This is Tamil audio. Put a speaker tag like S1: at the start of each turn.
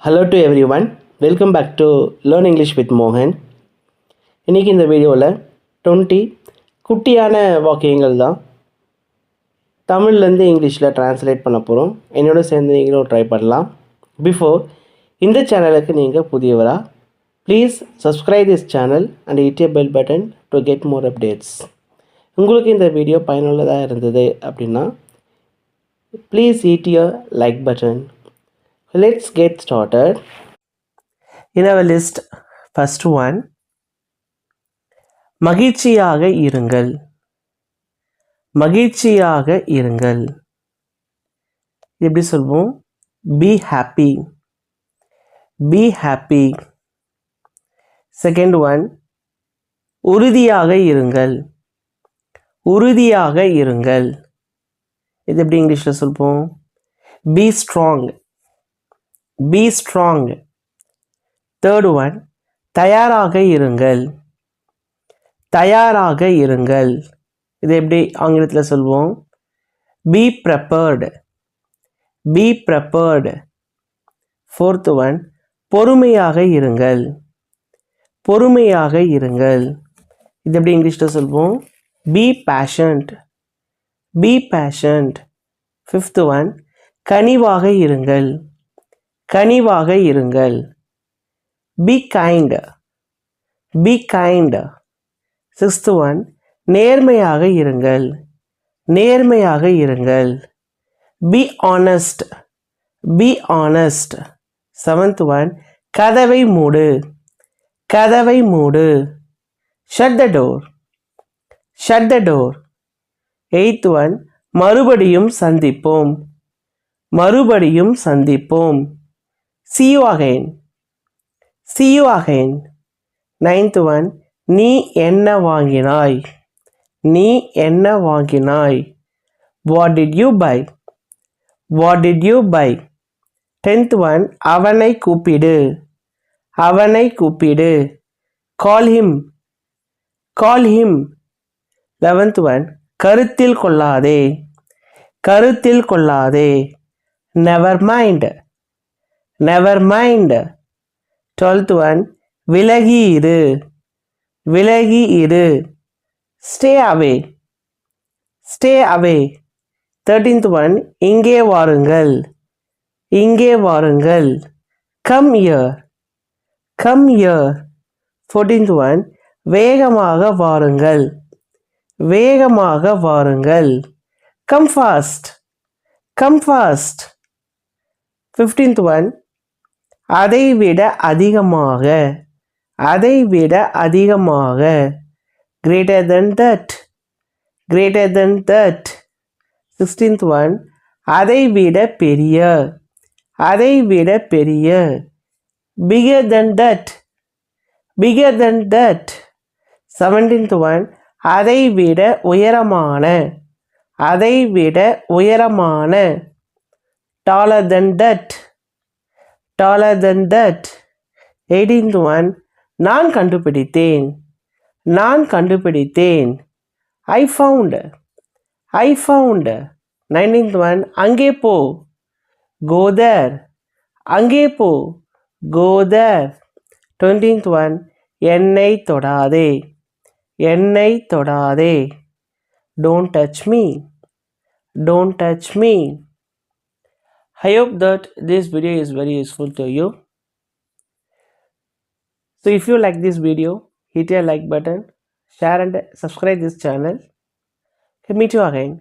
S1: Hello to everyone. Welcome back to Learn English with Mohan. இன்றைக்கி இந்த வீடியோவில் 20 குட்டியான வாக்கியங்கள் தான் தமிழ்லேருந்து இங்கிலீஷில் ட்ரான்ஸ்லேட் பண்ண போகிறோம். என்னோட சேர்ந்து நீங்களும் ட்ரை பண்ணலாம். பிஃபோர் இந்த சேனலுக்கு நீங்கள் புதியவரா, please subscribe this channel and hit a bell button to get more updates. உங்களுக்கு இந்த வீடியோ பயனுள்ளதாக இருந்தது அப்படின்னா please hit your like button. Let's get started. In our list, first one, மகிழ்ச்சியாக இருங்கள். மகிழ்ச்சியாக இருங்கள். எப்படி சொல்வோம்? Be happy. Be happy. Second one, உறுதியாக இருங்கள். உறுதியாக இருங்கள். இது எப்படி இங்கிலீஷில் சொல்வோம்? Be strong. Be strong. Third one, தயாராக இருங்கள். தயாராக இருங்கள். இது எப்படி ஆங்கிலத்தில் சொல்வோம்? Be prepared. Be prepared. Fourth one, பொறுமையாக இருங்கள். பொறுமையாக இருங்கள். இது எப்படி இங்கிலீஷில் சொல்வோம்? Be patient. Be patient. Fifth one, கனிவாக இருங்கள். கனிவாக இருங்கள். Be kind. Be kind. Sixth one, நேர்மையாக இருங்கள். நேர்மையாக இருங்கள். Be honest. Be honest. Seventh one, கதவை மூடு. கதவை மூடு. Shut the door. Shut the door. Eighth one, மறுபடியும் சந்திப்போம். மறுபடியும் சந்திப்போம். See you again. See you again. Ninth one, நீ என்ன வாங்கினாய். நீ என்ன வாங்கினாய். What did you buy? What did you buy? Tenth one, அவனை கூப்பிடு. அவனை கூப்பிடு. Call him. Call him. 11th one, கருத்தில் கொள்ளாதே. கருத்தில் கொள்ளாதே. Never mind. Never mind. 12th one, விலகி இரு. விலகி இரு. Stay away. Stay away. 13th one, இங்கே வாருங்கள். இங்கே வாருங்கள். Come here. Come here. 14th one, வேகமாக வாருங்கள். வேகமாக வாருங்கள். Come fast. Come fast. 15th one, அதைவிட அதிகமாக. அதைவிட அதிகமாக. Greater than that. Greater than that. 16th one, அதைவிட பெரிய. அதைவிட பெரிய. Bigger than that. Bigger than that. 17th one, அதைவிட உயரமான. அதைவிட உயரமான. Taller than that. Taller than that. 18th one, நான் கண்டுபிடித்தேன். நான் கண்டுபிடித்தேன். I found. I found. 19th one, அங்கே போ. Go there. அங்கே போ. Go there. 20th one, என்னை தொடாதே. என்னை தொடாதே. Don't touch me. Don't touch me. I hope that this video is very useful to you. So if you like this video, hit a like button, share and subscribe this channel. Meet you again.